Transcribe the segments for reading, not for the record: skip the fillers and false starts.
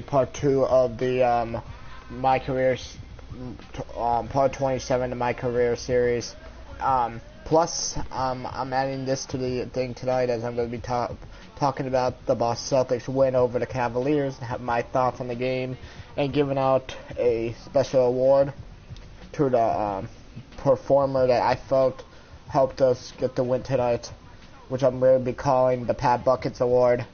part 2 of the my career part 27 of my career series. Plus I'm adding this to the thing tonight, as I'm going to be talking about the Boston Celtics win over the Cavaliers, have my thoughts on the game, and giving out a special award to the performer that I felt helped us get the win tonight, which I'm going to be calling the Pat Buckets Award.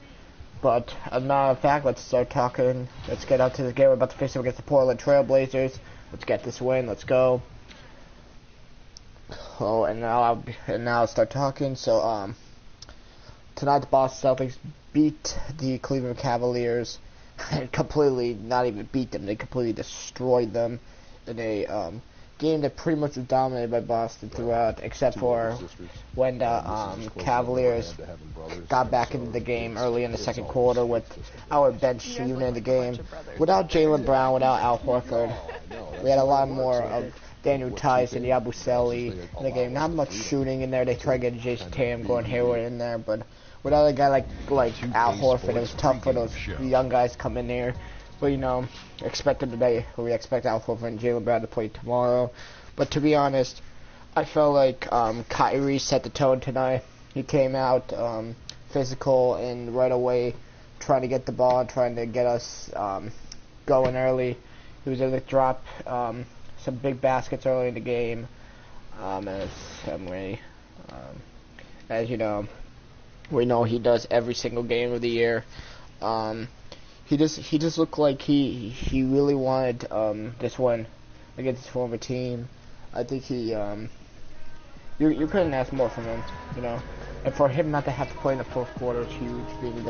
But as a matter of fact, let's start talking. Let's get out to the game. We're about to face up against the Portland Trail Blazers. Let's get this win. Let's go. Oh, and now I'll start talking. So tonight the Boston Celtics beat the Cleveland Cavaliers, and completely, not even beat them, they completely destroyed them in a game that pretty much was dominated by Boston throughout, except for when the Cavaliers got back into the game early in the second quarter with our bench unit in the game. Without Jaylen Brown, without Al Horford, we had a lot more of Daniel Tice and Yabusele in the game. Not much shooting in there. They tried to get Jason Tatum, Gordon Hayward in there, but without a guy like Al Horford, it was tough for those young guys to come in there. But, you know, we expect Al Horford and Jaylen Brown to play tomorrow. But to be honest, I felt like Kyrie set the tone tonight. He came out physical and right away trying to get the ball and trying to get us going early. He was able to drop some big baskets early in the game. As you know, we know he does every single game of the year. He just looked like he really wanted this one against his former team. I think you couldn't ask more from him, you know. And for him not to have to play in the fourth quarter is huge, being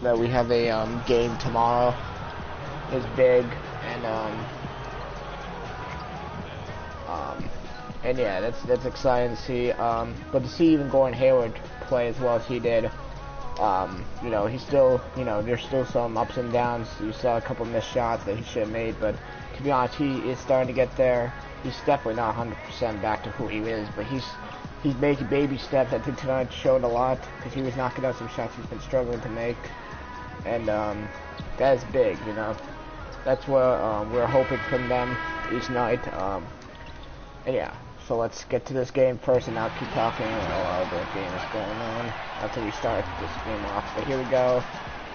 that we have a game tomorrow is big, and yeah, that's exciting to see. But to see even Gordon Hayward play as well as he did. You know, he's still, you know, there's still some ups and downs. You saw a couple missed shots that he should have made, but to be honest, he is starting to get there. He's definitely not 100% back to who he is, but he's making baby steps. I think tonight showed a lot because he was knocking out some shots he's been struggling to make, and that is big, you know. That's what we're hoping from them each night. And yeah. So let's get to this game first, and I'll keep talking while the game is going on after we start this game off. But here we go.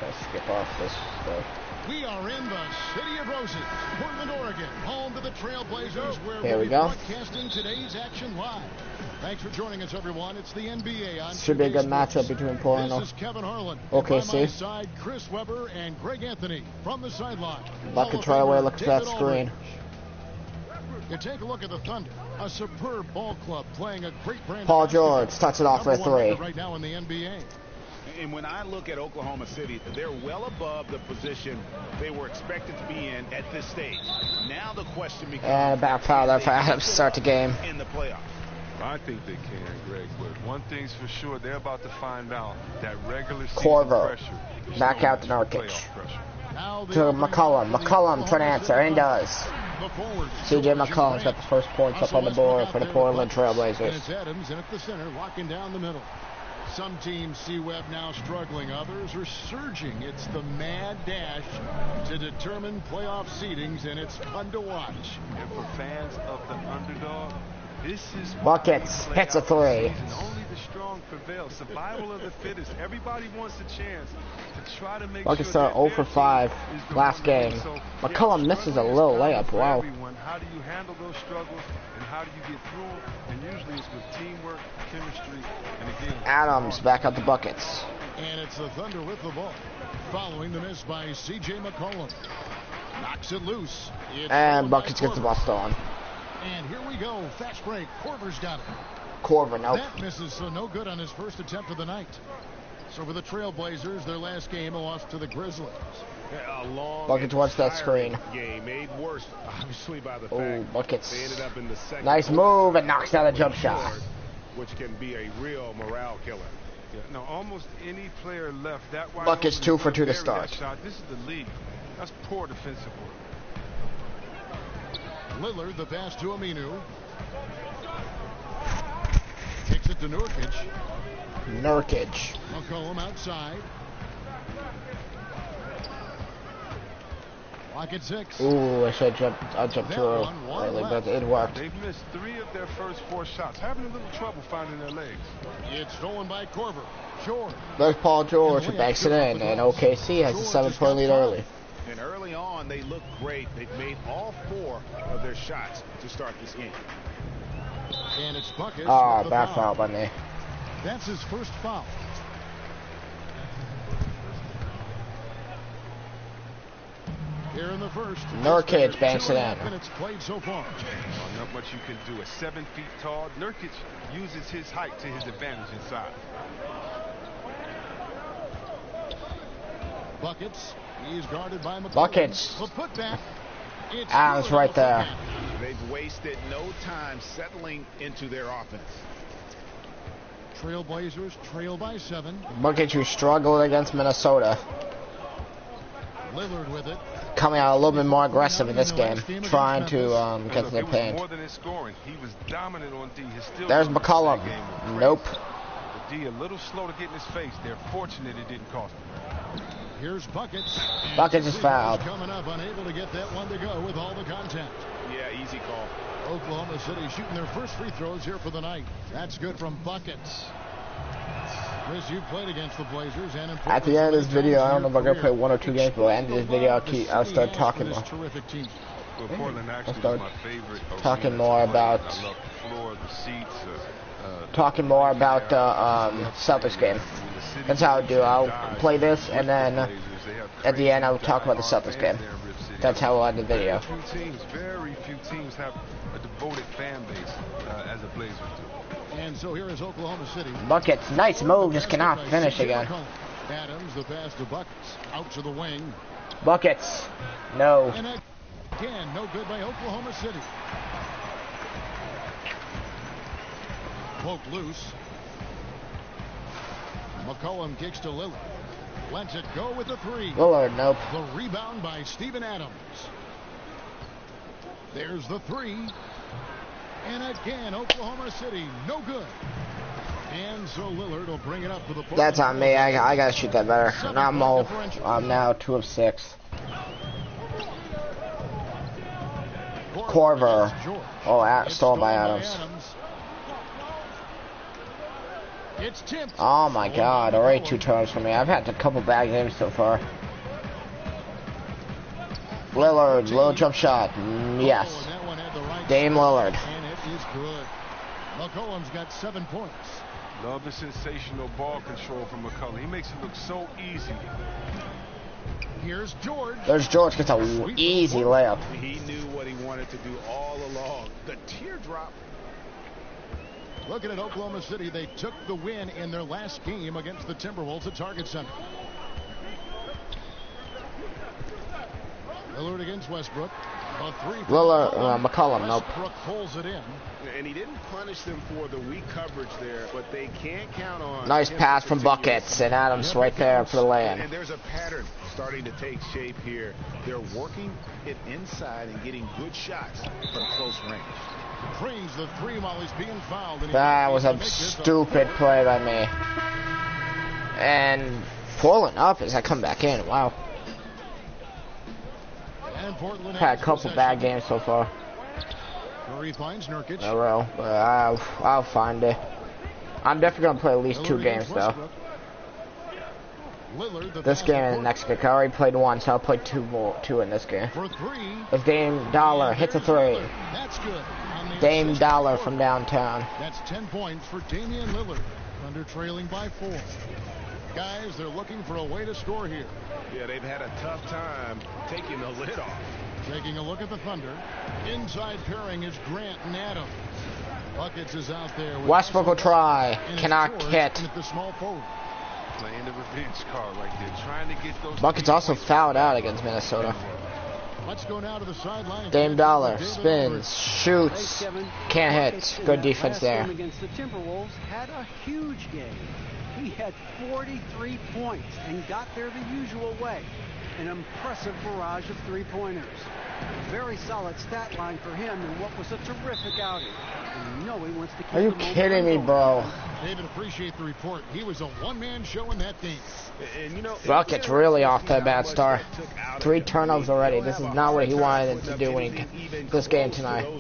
Let's skip off this stuff. We are in the City of Roses, Portland, Oregon, home to the Trailblazers, where we'll be broadcasting today's action live. Thanks for joining us, everyone. It's the NBA on Should be a good matchup between Portland. This is Kevin Harlan. Okay, by my side, Chris Webber and Greg Anthony from the sideline. Bucket try away, look at that screen. You take a look at the Thunder, a superb ball club playing a great brand. Paul George touch it off for a three. Right now in the NBA. And when I look at Oklahoma City, they're well above the position they were expected to be in at this stage. Now the question becomes, and back foul there for Adams to start the game. In the playoffs. I think they can, Greg, but one thing's for sure, they're about to find out that regular season Corver pressure. back out to Nurkic. To McCollum. McCollum trying to answer, and does. CJ McCollum's got the first points up on the board for the Portland Trailblazers. It's Adams in at the center, locking down the middle. Some teams see Webb now struggling, others are surging. It's the mad dash to determine playoff seedings, and it's fun to watch. And for fans of the underdog, this is Buckets hits a three. Only the strong prevail. Survival of the fittest. Everybody wants a chance to try to make Buckets sure are 0 for 5 last game. McCollum misses a little layup. Wow. How do you handle those struggles and how do you get through them? And usually it's with teamwork, chemistry, and again, Adams back up the buckets. And it's the Thunder with the ball, following the miss by C.J. McCollum. Knocks it loose. And Buckets gets the ball stolen. And here we go. Fast break. Corver's got it. Corver, nope. That misses, so no good on his first attempt of the night. So for the Trailblazers, their last game, a loss to the Grizzlies. Buckets watch that screen. Game made worse, obviously, by the fact Buckets. They ended up in the second. Nice move, and knocks down a jump shot. Which can be a real morale killer. Yeah, no, almost any player left that wide. Buckets 2 for 2 to start. This is the league. That's poor defensive work. Lillard, the pass to Aminu. Takes it to Nurkic. Nurkic. McCollum outside. Pocket 6. Ooh, I should have jumped too early, but it worked. They've missed 3 of their first 4 shots, having a little trouble finding their legs. It's stolen by Corver. George. There's Paul George who banks it in, and OKC has a 7-point lead early. And early on, they look great. They've made all 4 of their shots to start this game. And it's Buckets. Oh, bad foul by me. That's his first foul. Here in the first. Nurkic banks it in. Minutes played so far. Well, not much you can do. At 7 feet tall, Nurkic uses his height to his advantage inside. Buckets. He's guarded by McCollum. Buckets. The putback. Adams right there. They've wasted no time settling into their offense. Trailblazers trail by 7. Buckets who struggled against Minnesota. Lillard with it. Coming out a little bit more aggressive in this game, trying to get to the paint. More than his scoring. He was dominant on D. His steal There's McCollum. Nope. The D a little slow to get in his face. They're fortunate it didn't cost him. Here's Buckets. Buckets is fouled. Coming up, unable to get that one to go with all the contact. Yeah, easy call. Oklahoma City shooting their first free throws here for the night. That's good from Buckets. Chris, you played against the Blazers, and at the end of this video, I don't know if I'm gonna play 1 or 2 games, but at the end of this video, I'll start talking more. Well, Portland actually I'll start is my favorite talking more about I love the floor, the seats, talking more about the Celtics game. That's how I'll do. I'll play this, and then at the end, I'll talk about the Celtics game. That's how I'll end the video. Very few teams have a devoted fan base as the Blazers do. And so here is Oklahoma City. Buckets, nice move, just cannot finish again. Adams, the pass to Buckets, out to the wing. Buckets, no. And again, no good by Oklahoma City. Poked loose. McCollum kicks to Lillard. Lets it go with the 3. Lillard, nope. The rebound by Steven Adams. There's the 3. And again, Oklahoma City, no good. And so Lillard will bring it up for the Portland. That's on me. I gotta shoot that better. I'm now 2 of 6. Corver. Oh, stolen by Adams. It's tipped. Oh my God! Already 2 turnovers for me. I've had a couple bad games so far. Lillard, little jump shot. Yes. Dame Lillard. And it is good. McCollum's got 7 points. Love the sensational ball control from McCollum. He makes it look so easy. Here's George. There's George, gets an easy layup. He knew what he wanted to do all along. The teardrop. Looking at Oklahoma City, they took the win in their last game against the Timberwolves at Target Center. Lillard against Westbrook. A 3. Lillard, McCollum, nope. Westbrook pulls it in. And he didn't punish them for the weak coverage there, but they can't count on. Nice pass from Buckets, and Adams right there for the lay-in. And there's a pattern starting to take shape here. They're working it inside and getting good shots from close range. Brings the 3 while he's being fouled. That was a stupid play by me. And pulling up as I come back in. Wow. Had a couple bad games so far. Curry finds Nurkic. I will, but I'll find it. I'm definitely gonna play at least 2 games though. This game and the next game. I already played 1, so I'll play 2 in this game. For 3. If Dame Dollar hits a 3. That's good. Dame Dollar from downtown. That's 10 points for Damian Lillard. Under trailing by 4. Guys, they're looking for a way to score here. Yeah, they've had a tough time taking the lid off. Taking a look at the Thunder. Inside pairing is Grant and Adams. Buckets is out there. Westbrook will try. Cannot hit. At the small forward. Playing the revenge card right there. Trying to get those. Buckets also fouled out against Minnesota. Let's go now to the sideline. Dame Dollar spins, shoots, can't hit. Good defense there. Against the Timberwolves had a huge game. He had 43 points and got there the usual way. An impressive barrage of 3-pointers. Very solid stat line for him in what was a terrific outing. And you know he wants to keep. Are you kidding me, bro? David, appreciate the report. He was a one-man show in that game. And you know, Buckets really off to a bad start. Took out 3 turnovers already. This is not what he wanted to do when he this game tonight. I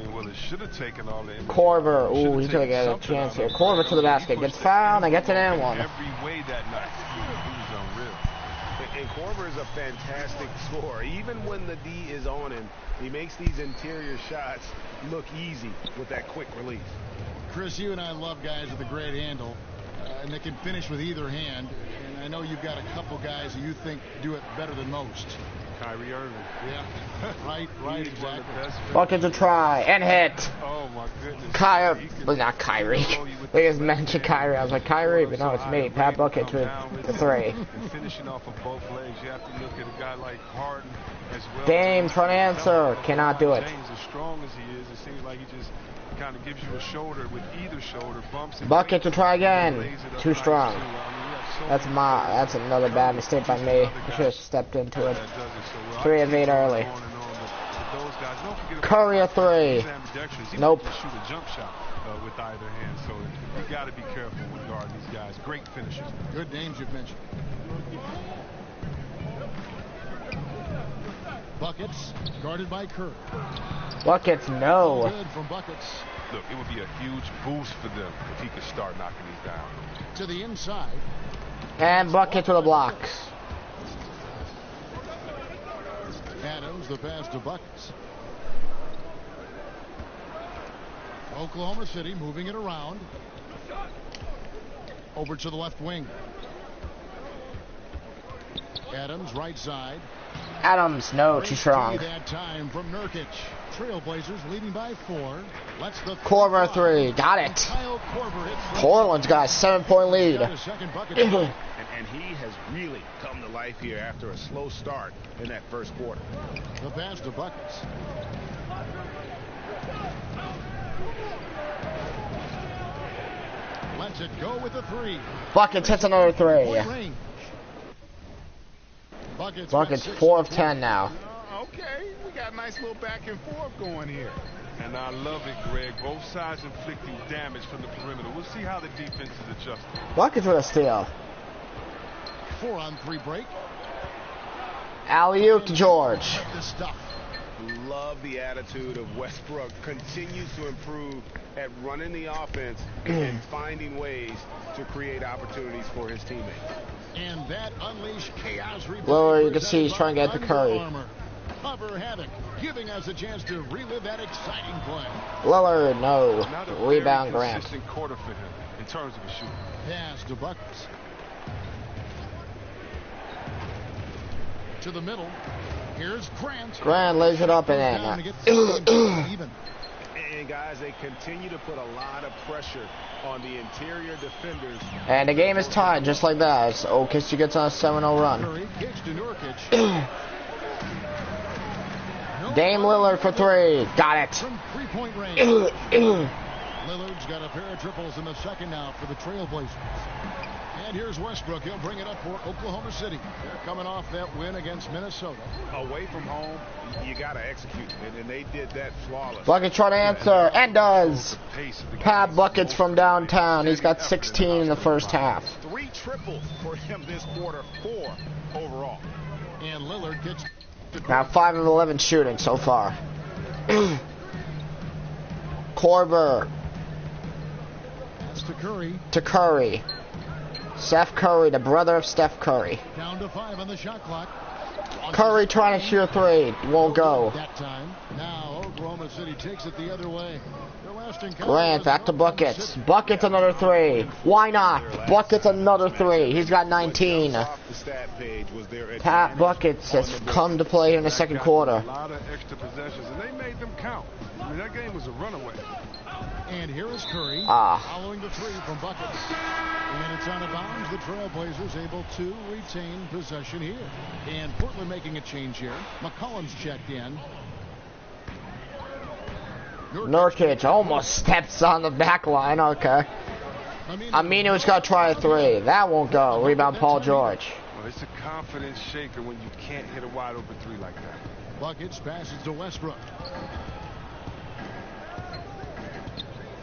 mean, well, it should have taken all the. Corver, ooh, he's gonna get a chance here. Corver to the basket, gets fouled, and gets an and one. Every way that night, he was unreal. And Corver is a fantastic scorer. Even when the D is on him, he makes these interior shots look easy with that quick release. Chris, you and I love guys with a great handle, and they can finish with either hand. And I know you've got a couple guys who you think do it better than most. Kyrie Irving. Yeah, right, exactly. Bucket to try and hit. Oh my goodness. Kyrie, well, not Kyrie. They just mentioned Kyrie. I was like Kyrie, but no, it's me. Pat Bucket to the 3. And finishing off of both legs, you have to look at a guy like Harden as well. Dame trying to answer, cannot do it. James, as strong as he is, it seems like he just kind of gives you a shoulder with either shoulder bumps. Bucket to try again. Too strong. That's another bad mistake by me. I should have stepped into it. 3 of 8 early. Curry a 3. Nope. Shoot a jump shot with either hand, so you got to be careful when guarding these guys. Great finishers. Good names you've mentioned. Buckets guarded by Curry. Buckets, no. Good from Buckets. Look, it would be a huge boost for them if he could start knocking these down. To the inside. And Bucket to the blocks. Adams, the pass to Buckets. Oklahoma City moving it around. Over to the left wing. Adams, right side. Adams, no, too strong. That time from Nurkic. Trailblazers leading by 4. Corver 3, got it. Portland's got a 7-point lead. And he has really come to life here after a slow start in that first quarter. The pass to Buckets. Lets it go with the 3. Buckets hits another 3. Buckets 4 of 10 now. Okay, we got a nice little back and forth going here. And I love it, Greg. Both sides inflicting damage from the perimeter. We'll see how the defense is adjusting. Buckets with a steal. 4-on-3 break. Alley-oop to George. Love the attitude of Westbrook. Continues to improve at running the offense and finding ways to create opportunities for his teammates. And that unleashed chaos. Well, you can see he's trying to get to Curry. Cover havoc, giving us a chance to relive that exciting play. Lillard, no. Rebound, Grant. Quarter for him in terms of his shooting. Pass to Buckets. To the middle. Here's Grant. Grant lays it up and in. And guys, they continue to put a lot of pressure on the interior defenders. And the game is tied just like that. So OKC gets on a 7-0 run. Curry kicks to Nurkic. Dame Lillard for 3. Got it. From 3-point range. Lillard's got a pair of triples in the second now for the Trailblazers. And here's Westbrook. He'll bring it up for Oklahoma City. They're coming off that win against Minnesota. Away from home, you got to execute. And they did that flawless. Bucket trying to answer, and does. Pat Buckets from downtown. He's got 16 in the first half. 3 triples for him this quarter, 4 overall. And Lillard gets... Now 5 of 11 shooting so far. Corver. That's to Curry. To Curry. Seth Curry, the brother of Steph Curry. Down to 5 on the shot clock. Curry trying to shoot a 3. Won't go. That time. Now Oklahoma City takes it the other way. Grant back to Buckets. Buckets another 3. Why not? Buckets another 3. He's got 19. Pat Buckets has come to play in the second quarter. A lot of extra possessions, and they made them count. I mean, that game was a runaway. And here is Curry following the 3 from Buckets. And it's out of bounds. The Trailblazers able to retain possession here. And Portland making a change here. McCollum's checked in. Nurkic almost steps on the back line. Okay. Aminu's got to try a 3. That won't go. Rebound Paul George. Well, it's a confidence shaker when you can't hit a wide open 3 like that. Buckets passes to Westbrook.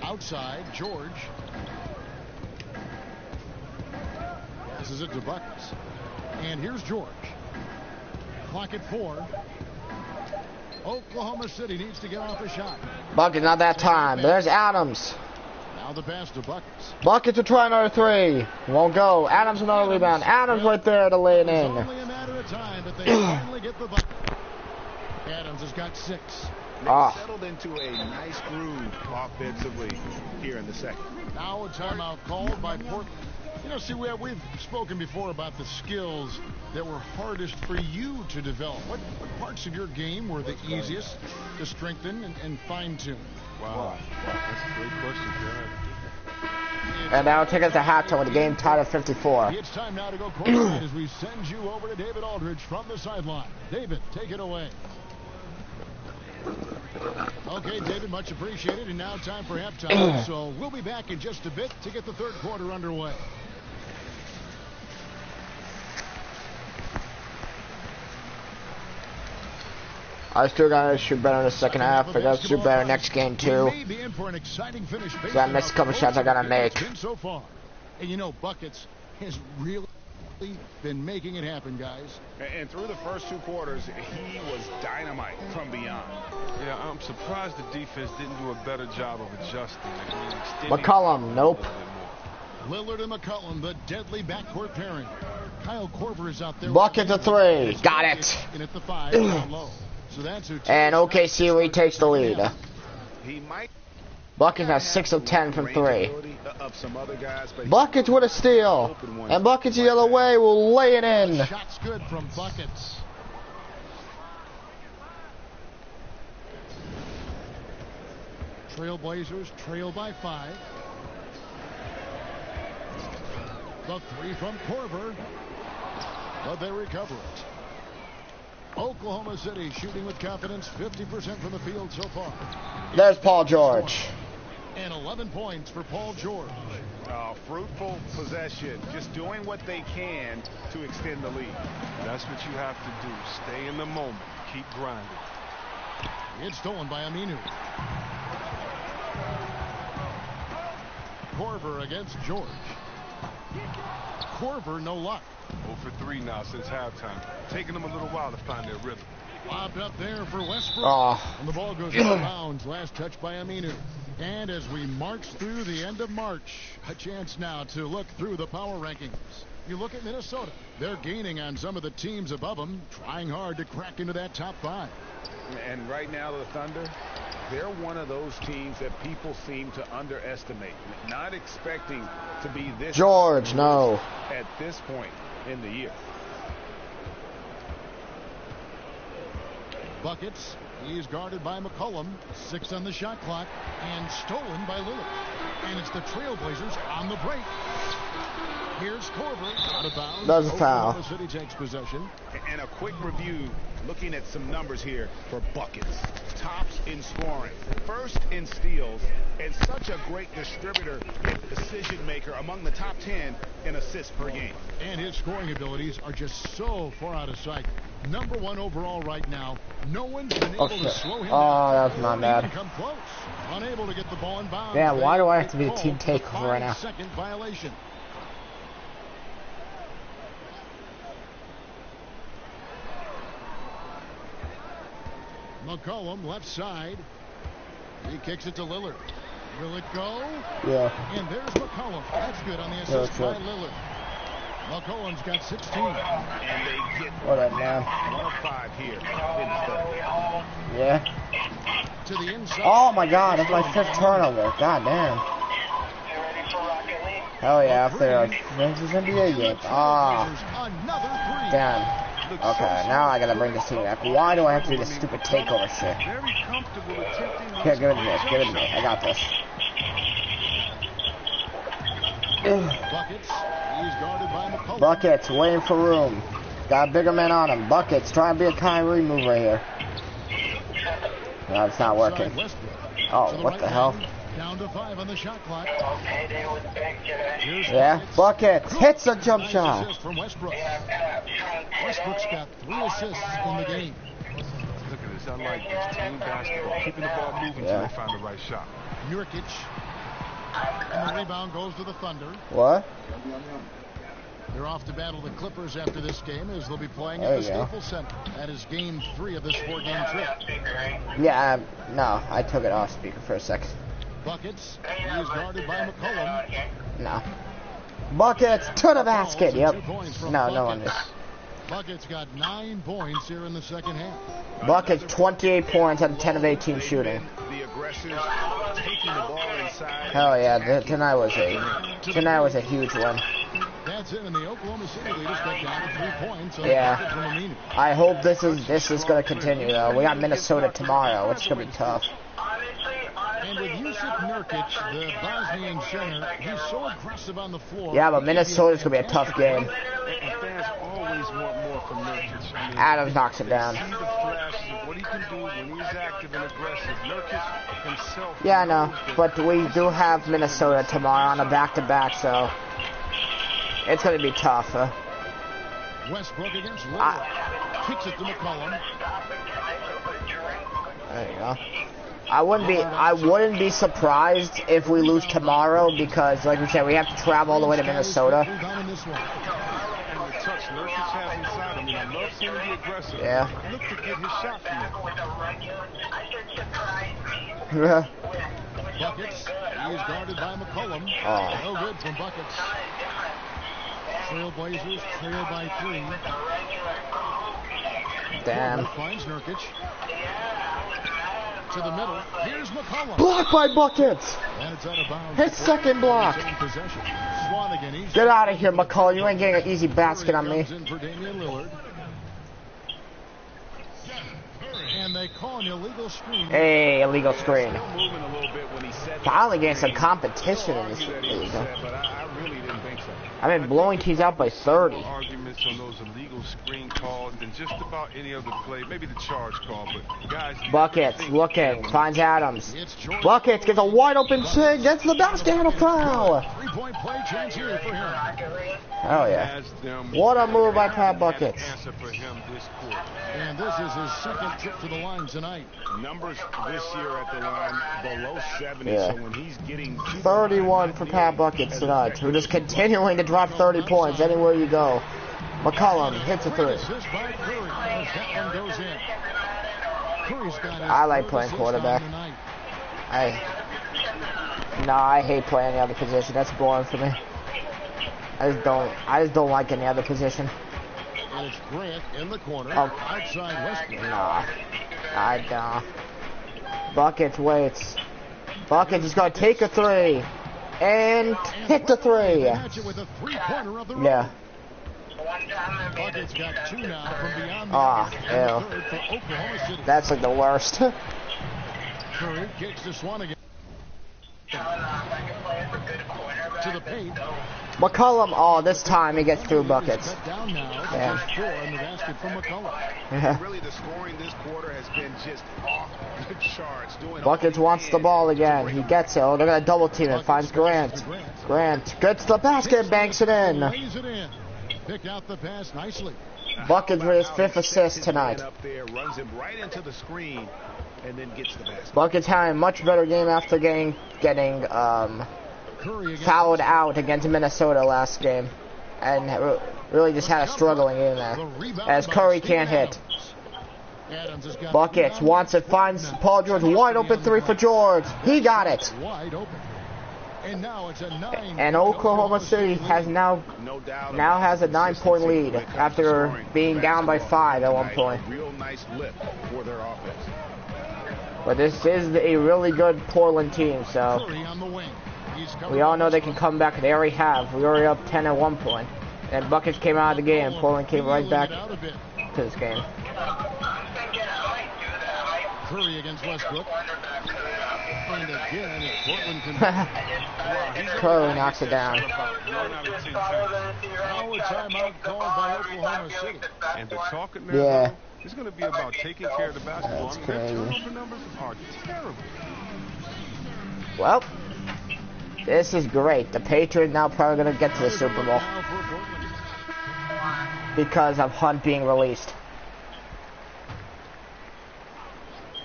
Outside, George. Passes it to Buckets. And And here's George. Clock at 4. Oklahoma City needs to get off a shot. Bucket, not that time. There's Adams. Now the pass to Buckets. Bucket to try another three. Won't go. Adams another rebound. Adams right there to lay it It's in. only a matter of time, but they finally get the bucket. Adams has got 6. They settled into a nice groove offensively here in the second. Now a timeout called by Portland. You know, see, we've spoken before about the skills that were hardest for you to develop. What parts of your game were the easiest to strengthen and fine-tune? Wow. That's a great question, Jared. And that'll take us to halftime with the game tied at 54. It's time now to go courtside as we send you over to David Aldridge from the sideline. David, take it away. Okay, David, much appreciated. And now time for halftime. So we'll be back in just a bit to get the third quarter underway. I still gotta shoot better in the second half. I gotta shoot better next game too. So I missed a couple shots I gotta make. So far. And you know, Buckets has really been making it happen, guys. And through the first 2 quarters, he was dynamite from beyond. Yeah, I'm surprised the defense didn't do a better job of adjusting. McCollum, nope. Lillard and McCollum, the deadly backcourt pairing. Kyle Korver is out there. Bucket to 3. Got it. And at the 5, down low. So that's who And OKC retakes the lead. He might Bucket has 6 of 10 from 3. of some other guys, but Buckets with a steal. And Buckets the other way will lay it in. Shots good from Buckets. Trailblazers trail by 5. The 3 from Korver. But they recover it. Oklahoma City shooting with confidence, 50% from the field so far. There's Paul George. And 11 points for Paul George. Fruitful possession, just doing what they can to extend the lead. That's what you have to do. Stay in the moment. Keep grinding. It's stolen by Aminu. Korver against George. Korver, no luck. 0 for 3 now since halftime. Taking them a little while to find their rhythm. Lobbed up there for Westbrook. Oh. And the ball goes out of bounds. Last touch by Aminu. And as we march through the end of March, a chance now to look through the power rankings. You look at Minnesota. They're gaining on some of the teams above them, trying hard to crack into that top 5. And right now, the Thunder, they're one of those teams that people seem to underestimate. Not expecting to be this George, no. at this point in the year. Buckets. He's guarded by McCollum. 6 on the shot clock. And stolen by Lillard. And it's the Trailblazers on the break. Here's Korver. Out of bounds. That's a foul. Oklahoma City takes possession. And a quick review, looking at some numbers here for Buckets. Tops in scoring, first in steals, and such a great distributor and decision maker among the top 10 in assists per game. And his scoring abilities are just so far out of sight. Number 1 overall right now. No one's been able to slow him down. Oh, that's not bad. Come close. Unable to get the ball in bounds. Damn, why do I have to be a team takeover right now? 5-second violation. McCollum left side. He kicks it to Lillard. Will it go? Yeah. And there's McCollum. That's good on the assist by Lillard. McCollum's got 16. And they get What up, man? 1 of 5 here in the third. Yeah. To the inside. Oh my God, that's my 5th turnover. God damn. Hell yeah, if they're Vince's NBA game. Ah. Another 3. Damn. Okay, now I gotta bring this team back. Why do I have to do this stupid takeover shit? Very comfortable attempting. Here, give it to me. Give it to me. I got this. Buckets. He's guarded by McCollum. Buckets, waiting for room. Got a bigger man on him. Buckets, trying to be a Kyrie move right here. No, it's not working. Oh, what the hell? Down to 5 on the shot clock. Yeah, Buckets hits a jump shot. Assist from Westbrook. Westbrook's got 3 assists in the game. Look at this. I like this. Team basketball. Keeping the ball moving until they find the right shot. Nurkic. And the rebound goes to the Thunder. What? They're off to battle the Clippers after this game as they'll be playing There at the you go. Staples Center. That is game 3 of this 4-game trip. Yeah, no, I took it off speaker for a sec. Buckets. He is guarded by McCollum. No. Buckets to the basket. Yep. No, no one is. Buckets got 9 points here in the second half. Buckets 28 points on 10 of 18 shooting. The aggressors taking the ball inside. Hell yeah, tonight was a huge one. That's it, and the Oklahoma City leaders got down to 3 points. Yeah. I hope this is going to continue though. We got Minnesota tomorrow. It's going to be tough. And with Yusuf Nurkic, the Bosnian center, he's so aggressive on the floor. Yeah, but Minnesota's going to be a tough game. And fans always want more from Nurkic. I mean, Adams knocks it down. see the flashes of what he can do when he's active and aggressive. Nurkic himself. Yeah, I know. But we do have Minnesota tomorrow on a back-to-back, so it's going to be tough. Westbrook against Lillard. Kicks it to McCollum. There you go. I wouldn't be surprised if we lose tomorrow because, like we said, we have to travel all the way to Minnesota. And the touch Nurkic has inside him. I love seeing him be aggressive. Yeah. Look to get his shot from Yeah. Buckets. He is guarded by McCollum. Oh. No good from Buckets. Trailblazers trail by 3. Damn. Finds Nurkic. To the middle. Here's McCollum. Blocked by Buckets. And it's out of bounds. His second block. Possession. Swanigan, he's Get out of here, McCullough. You ain't getting an easy basket on me. comes in for Damian Lillard. And they call an illegal screen. Hey, illegal screen. Still moving a little bit when he said that. Finally getting some competition in this That he league. said, but I really didn't think so. I mean, blowing teams out by 30. arguments on those illegal screen calls than just about any other play. Maybe the charge call, but guys. Buckets looking, finds Adams. It's Jordan. Buckets gets a wide open shot, gets the basket and a foul. 3-point play chance here for him. Oh yeah. Has them What a move by Pat Buckets. answer for him this quarter. And this is his second trip to the line tonight. Numbers this year at the line below 70, Yeah. so when he's getting 31 for Pat Buckets tonight. We're just continuing to drop 30 points anywhere you go. McCollum hits a Great 3. assist by Curry as that one goes in. Curry's got his I like third playing assist quarterback. on the night. I hate playing the other position. That's boring for me. I just don't like any other position. And it's Grant in the corner. Oh. Outside Westbrook. Nah. Buckets waits. Buckets is gonna take a 3. And hit the 3. Match it with a 3-pointer of the Yeah. Buckets got 2 now from beyond the Ah, arc. And the ew. third for Oklahoma City. That's like the worst. Curry kicks to Swanigan. To the paint. McCollum, oh, this time he gets through Buckets. Cut down now. Yeah. Just 4 in the basket from McCollum. really the scoring this quarter has been just off the charts. Doing Buckets all he wants the can ball to again. bring He them gets it. Oh, they're gonna double team it. Finds Grant. Grant gets the basket, banks it in. Lays it in. Pick out the pass nicely. Buckets with his 5th Sets assist his tonight. man up there, runs him right into the screen, and then gets the basket. Buckets had a much better game after getting Curry against fouled out against Minnesota last game, and really just had a struggling game there. As Curry can't hit. Adams has got Buckets wants it, finds Paul George, wide open 3 for George. He got it. Wide open. And now it's a 9. And Oklahoma City has now No doubt has a 9-point lead when it comes to after scoring. being down by 5 at one point. Real nice lift for their offense. But this is a really good Portland team, so Curry on the wing. He's we all know they can come back. They already have. We already up 10 at one point. And Buckets came out of the game. Portland came right back Out a bit. to this game. Curry against Westbrook. And again, if Portland can Curry knocks it down. About 1 out of 10 times. now a timeout called by Oklahoma City. And the talking now Yeah. is going to be about taking care of the basketball. That's I mean, their crazy. turnover numbers are terrible. Well, this is great. The Patriots now probably going to get to the Super Bowl Now for Portland. because of Hunt being released.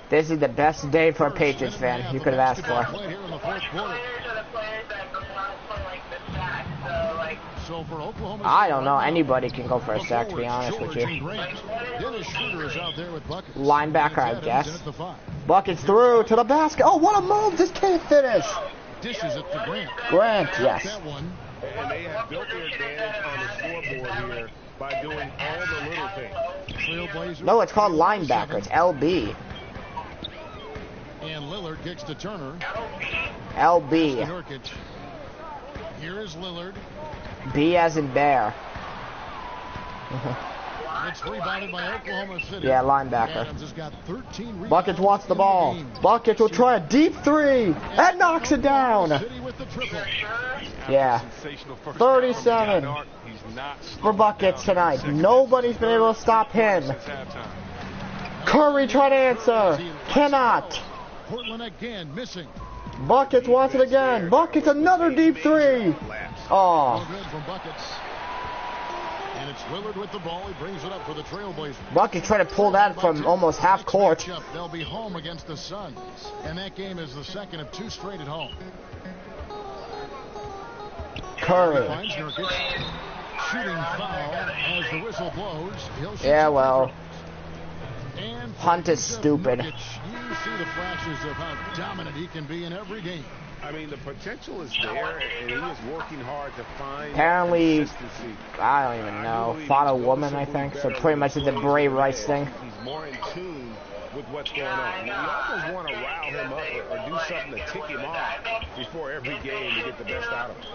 This is the best day for a Patriots fan you could have asked for. Play here in the fourth quarter. So for Oklahoma, I don't know. Anybody can go for a sack, to be honest with you. Linebacker, I guess. Buckets through to the basket. Oh, what a move! This can't finish. Dishes it to Grant. Grant, yes. And they have built their advantage on the scoreboard here by doing all the little things. No, it's called linebacker. It's LB. And Lillard kicks to Turner. LB. Here is Lillard. B as in bear. It's rebounded by Oklahoma City. Yeah, linebacker. Adams has got 13 Buckets wants the ball. Buckets will try a deep three. And knocks it down. Yeah. 37 for Buckets tonight. Nobody's been able to stop him. Curry tried to answer. Cannot. Portland again missing. Buckets wants it again. Buckets another deep three. Oh. And it's Lillard with the ball. He brings it up for the Trailblazers. Buckets trying to pull that from almost half court. They'll be home against the Suns. And that game is the second of 2 straight at home. Curry. Finds Nurkic. Shooting foul as the whistle blows. Yeah, well. And Hunt is stupid. Nurkic, you see the flashes of how dominant he can be in every game. I mean, the potential is there, and he is working hard to find apparently, consistency. I don't even know, fought a woman, I think, so pretty much did the Bray Rice thing. He's more in tune with what's going on. You almost want to rile him up or do something to tick him off before every game to get the best out of him.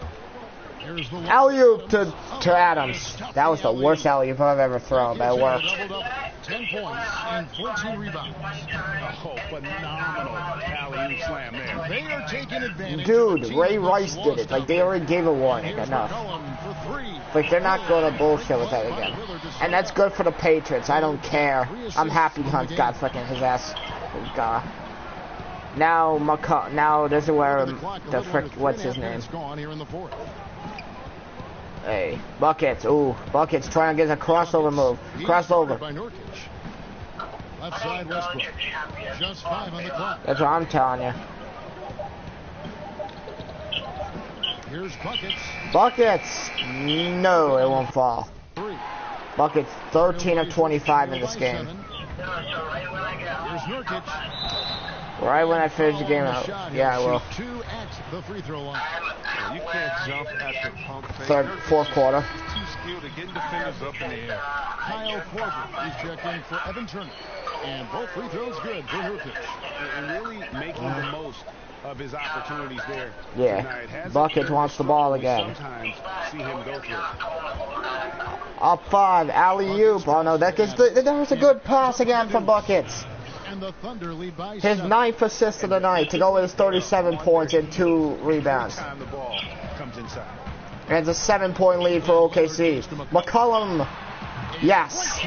Alley-oop to Adams. That was the worst alley-oop I've ever thrown, but it worked. 10 points and 14 rebounds. Oh, phenomenal alley-oop slam there. They are taking advantage. Dude, Ray Rice did it. Like, they already gave a warning. Enough. Like, they're not going to bullshit with that again. And that's good for the Patriots. I don't care. I'm happy Hunt got fucking his ass. Now this is where the frick, what's his name? Hey, Buckets. Ooh, Buckets trying to get a crossover move. Crossover. Left side Westbrook. Just 5 on the clock. That's what I'm telling you. Here's Buckets. Buckets. No, it won't fall. Buckets 13 of 25 in this game. Here's Nurkic. Right when I finish the game out. Yeah, I will. 2 at the free throw line. You can't jump at the pump fake. Fourth quarter. He's too skilled at getting defenders up in the air. Kyle Korver is checked in for Evan Turner. And both free throws good for Nurkic. And really making the most of his opportunities there. Yeah. Buckets wants the ball again. Sometimes see him go for it. Up 5, alley-oop. Oh no, that was a good pass again from Buckets. And the Thunder lead by his 9th assist of the night to go with his 37 points and 2 rebounds. The ball comes inside. And it's a 7-point lead for OKC. McCollum. Yes.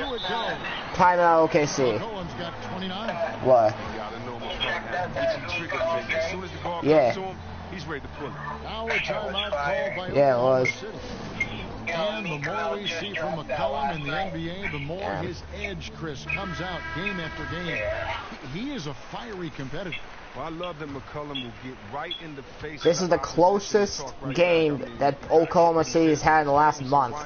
Timeout OKC. McCollum's got 29. What? Yeah. He's ready to pull it. Now a timeout called by yeah, it was. And the more we see from McCollum in the NBA, the more his edge, Chris, comes out game after game. He is a fiery competitor. Well, I love that McCollum will get right in the face. This is the closest game that Oklahoma City has had in the last month.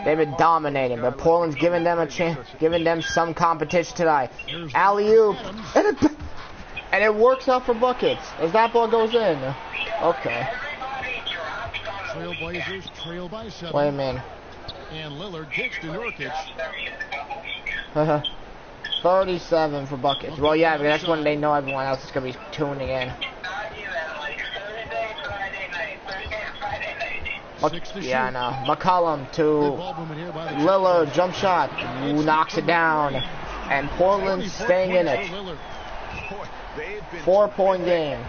They've been dominating, but Portland's giving them a chance, giving them some competition tonight. Alley-oop, and it works out for Buckets as that ball goes in. Okay. Trailblazers trail by 7. Wait a minute. And Lillard kicks to Nurkic. 37 for Buckets. Well, yeah, but that's when they know everyone else is going to be tuning in. Yeah, I know. McCollum to Lillard, jump shot, knocks it down, and Portland staying in it. 4-point game.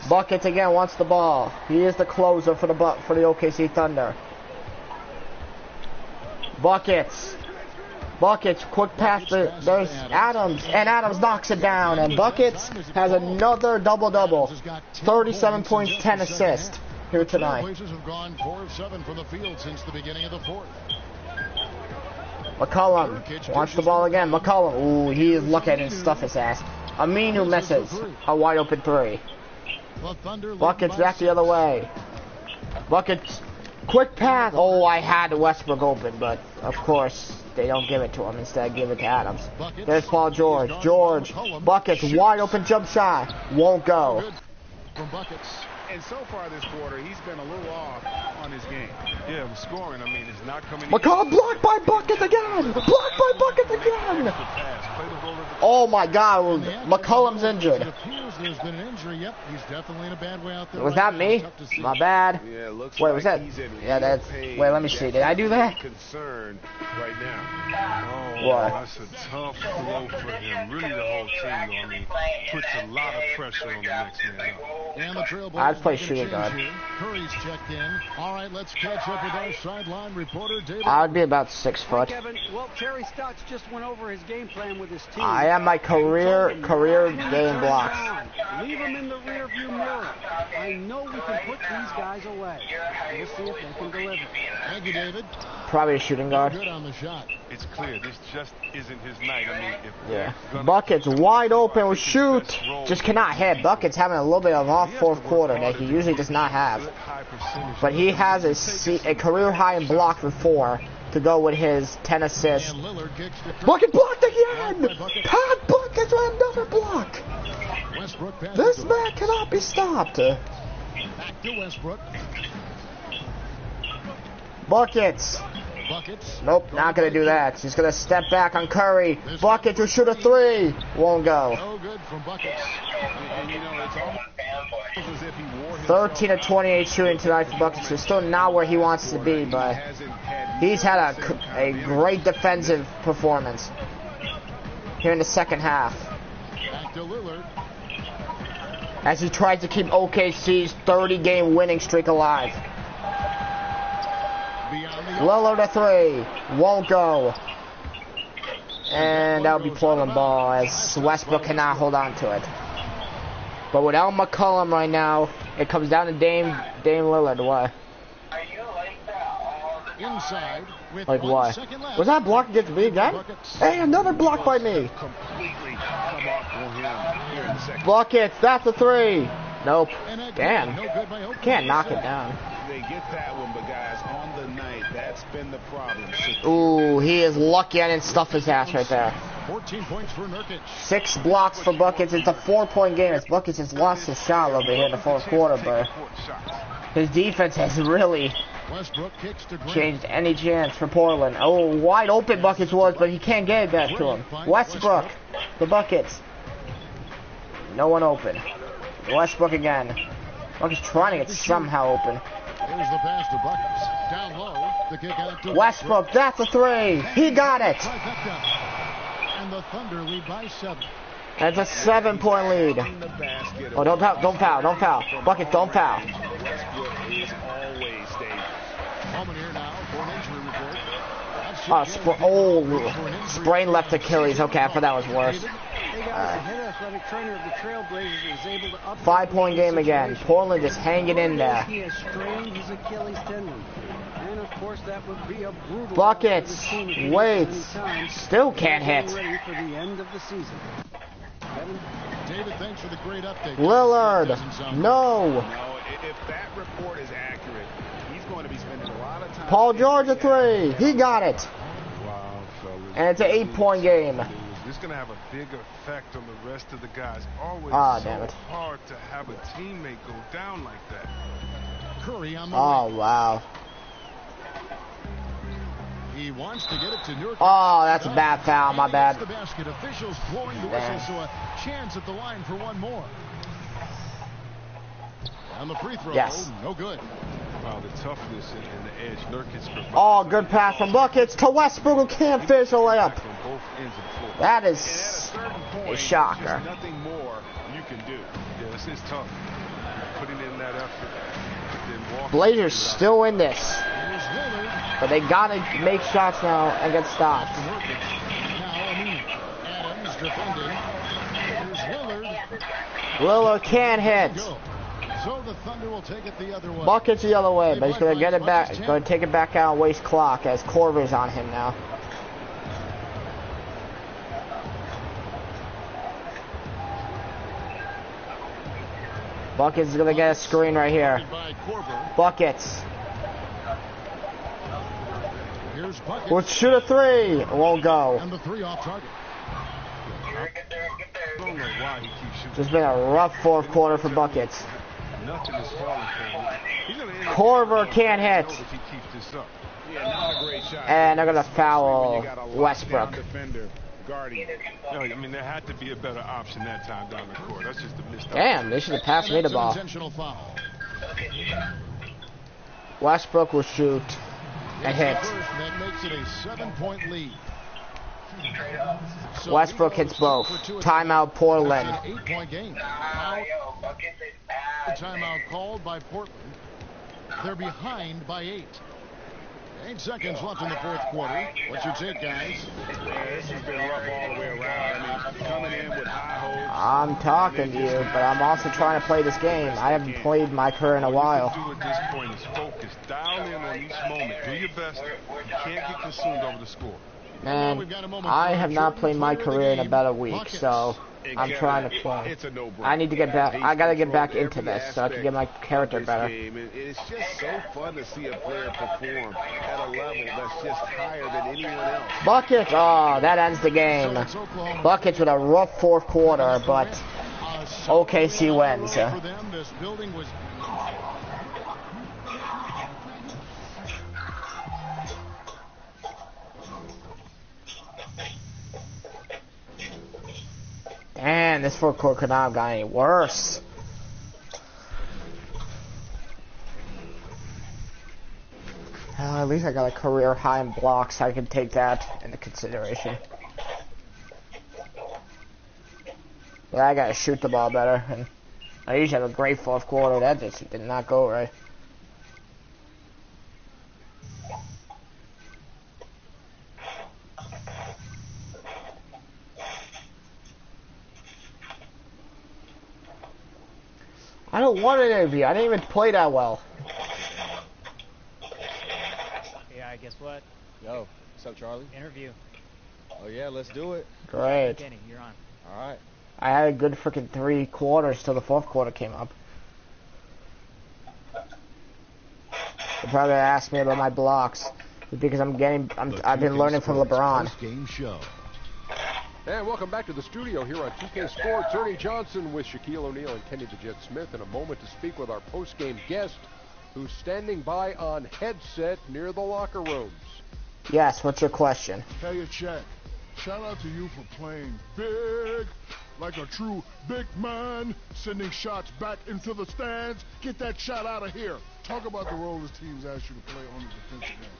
Buckets again wants the ball. He is the closer for the OKC Thunder. Buckets, quick pass. There's Adams, and Adams knocks it down. And Buckets has another double-double. 37 points, 10 assists here tonight. Blazers have gone 4 of 7 from the field since the beginning of the 4th. McCollum wants the ball again. McCollum, ooh, he is looking and stuff his ass. Aminu misses a wide open 3. Buckets back the other way. Buckets. Quick pass. Oh, I had Westbrook open, but of course they don't give it to him. Instead, give it to Adams. There's Paul George. George. Buckets. Wide open jump shot. Won't go. From Buckets. And so far this quarter, he's been a little off on his game. Yeah, the scoring, I mean, it's not coming. McCollum blocked by Buckets again. Blocked by Buckets again. Oh my God, McCollum's injured. It appears there's been an injury. Yep, he's definitely in a bad way out there. Was that me? My bad. Yeah, it looks Wait, like was that? he's in Yeah, that's. pain. Wait, let me see. Did I do that? Concerned right now. Oh, What? that's a tough blow for him. Really, the whole team, though. I mean, puts a lot of pressure on the next man up. And the Trailblazers I'd play making a shooting change guard. here. Curry's checked in. All right, let's catch up with our sideline reporter, David. I'd be about 6 Hi, foot. Kevin. Well, Terry Stotts just went over his game plan with his team. I am my career game blocks. Leave them in the rearview mirror. I know we can put these guys away. We'll see if they can deliver. Thank you, David. Probably a shooting guard. Good on the shot. It's clear this just isn't his night. I mean, if Yeah. gonna- Buckets wide open with shoot. Just cannot hit. Buckets having a little bit of off fourth quarter that he usually does not have. good high percentage. But he has a career high in block with 4 to go with his 10 assists. And Lillard kicks to Curry. Bucket blocked again! Pat Buckets with another block! Westbrook passes This to man cannot be stopped. Back to Westbrook. Buckets. Buckets. Nope, not gonna do that. He's gonna step back on Curry. Buckets will shoot a 3. Won't go. No good from Buckets. And you know, it's almost as if he wore his 13 of 28 shooting tonight for Buckets. He's still not where he wants to be, but he's had a great defensive performance here in the second half Back to Lillard. as he tries to keep OKC's 30-game winning streak alive. Beyond the Lillard a 3. Won't go. And that'll be Portland ball as Westbrook cannot hold on to it. But without McCollum right now, it comes down to Dame Lillard. What? inside with Like 1 why? second left. Was that block against me again? Buckets. Hey, another block by me. Completely come off on him here in the second. Buckets, that's a 3. Nope. And again, Damn. no good by Oklahoma. Can't knock it down. They get that one, but guys, on the night, that's been the problem. Ooh, he is lucky I didn't stuff his ass right there. 14 points for Nurkic. 6 blocks for Buckets. It's a 4-point game. As Buckets just lost his shot a little bit here in the fourth quarter, but his defense has really Westbrook kicks to Grant. changed any chance for Portland. Oh, wide open Buckets was, but he can't get it back to him. Westbrook, the Buckets. No one open. Westbrook again. Buckets trying to get somehow open. Here's the pass to Buckets. Down low. The kick out to Westbrook, that's a 3. He got it. Trifecta. And the Thunder lead by 7. That's a 7-point lead. In the basket. Oh, don't foul. Buckets, don't foul. Westbrook is always dangerous. Moment here now for an injury report. Sprain left Achilles. Okay, I thought that was worse. Hey guys, the head athletic trainer of the Trailblazers is able to up 5-point game again. Portland just hanging in there. He has strained his Achilles tendon. And of course that would be a brutal Buckets, loss for the team if he waits, misses any time. still can't hit. Getting ready for the end of the season. Kevin? David, thanks for the great update. Lillard, No. no. No, if that report is accurate, he's going to be spending a lot of time. Paul George a 3. He got it. Wow, fellas. And it's an 8-point game. It's going to have a big effect on the rest of the guys. Always Ah, so damn it. hard to have a teammate go down like that. Curry on the Oh, wing. wow. He wants to get it to Nurkic. Oh, that's a bad foul. My And bad. against the basket. Officials blowing the Damn. whistle, so a chance at the line for one more. On the free throw, Yes. no good. Wow, the toughness and the edge Nurkic provides. Oh, good pass from Buckets to Westbrook, who can't finish a layup. On both ends of the floor. That And at a is certain point, a shocker. there's nothing more you can do. Yeah, this is tough. Putting in that effort. Then walking Blazers without- still in this. Here's Lillard. But they gotta make shots now and get stopped. To Nurkic. Now Amin. Adams defending. Here's Lillard. Lillard can't hit. Go. So the Thunder will take it the other way. Buckets the other way, but he's gonna get it back. Gonna take it back out and waste clock as Korver's on him now. Buckets is gonna get a screen right here. Buckets. Here's Buckets. Let's shoot a three. It won't go. And the three off target. I don't know why he keeps shooting. It's been a rough fourth quarter for Buckets. Nothing is falling for him. He's gonna end up Corver can't hit. if he keeps this up. Yeah, not a great shot. And they're gonna Especially foul when you got a lockdown Westbrook. defender guarding. No, I mean, there had to be a better option that time down the court. That's just a missed Damn, they should have passed me the That's an ball. intentional foul. Westbrook will shoot and hit. First, that makes it a 7-point lead. So Westbrook hits both. Timeout, Portland. That's an 8-point game. Timeout called by Portland. They're behind by 8. 8 seconds left in the fourth quarter. What's your take, guys? Yeah, this has been rough all the way around. I mean, coming in with high hopes. I'm talking to you, but I'm also trying to play this game. I haven't played my career in a while. What you can do at this point is focus. Dial in on each moment. Do your best. You can't get consumed over the score. Man, I have not played my career in about a week, so I'm trying to play. It's a no-brainer. I need to get back. I gotta get back into this so I can get my character better. It's just so fun to see a player perform at a level that's just higher than anyone else. Buckets. Oh, that ends the game. Buckets with a rough fourth quarter, but OKC wins. For them, this building was Man, this fourth quarter could not have got any worse. At least I got a career high in blocks. I can take that into consideration. But I gotta shoot the ball better. And I usually have a great fourth quarter. That just did not go right. I don't want an interview. I didn't even play that well. Yeah, guess what? Yo, what's up, Charlie? Interview. Oh yeah, let's do it. Great. Kenny, you're on. All right. I had a good freaking 3 quarters till the fourth quarter came up. They're probably gonna ask me about my blocks because I've been learning from LeBron. Game show. And welcome back to the studio here on 2K Sports. Ernie Johnson with Shaquille O'Neal and Kenny the Jet Smith in a moment to speak with our post-game guest who's standing by on headset near the locker rooms. Yes, what's your question? Hey, Shaq, shout out to you for playing big, like a true big man, sending shots back into the stands. Get that shot out of here. Talk about the role this team's asked you to play on the defensive end.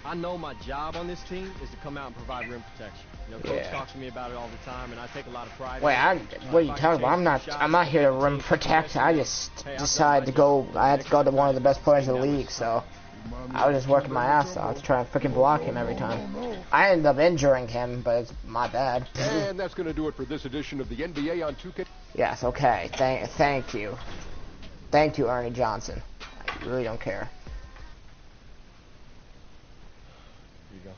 I know my job on this team is to come out and provide rim protection. You know, Coach talks to me about it all the time, and I take a lot of pride in it. What are you talking about? I'm not here to rim protect. I just decided to go. I had to go to one of the best players in the league, so I was just working my ass off to try and freaking block him every time. I ended up injuring him, but it's my bad. And that's going to do it for this edition of the NBA on 2K. Yes, okay. Thank you. Thank you, Ernie Johnson. I really don't care. Here you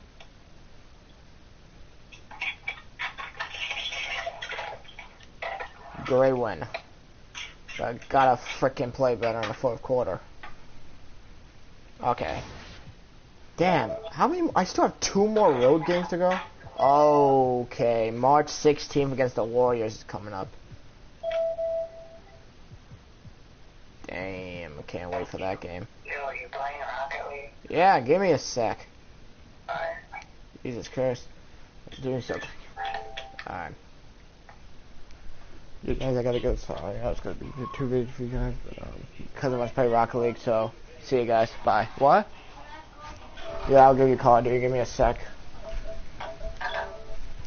go. Great win. But I gotta freaking play better in the fourth quarter. Okay. Damn, how many? I still have 2 more road games to go? Okay, March 16th against the Warriors is coming up. Damn, I can't wait for that game. Yo, you playing Rocket League? Yeah, give me a sec. Alright. Jesus Christ. I'm doing something. Alright. You guys, I gotta go. Sorry, I was gonna be too busy for you guys, but because I must play Rocket League, so see you guys. Bye. What? Yeah, I'll give you a call, dude. Give me a sec.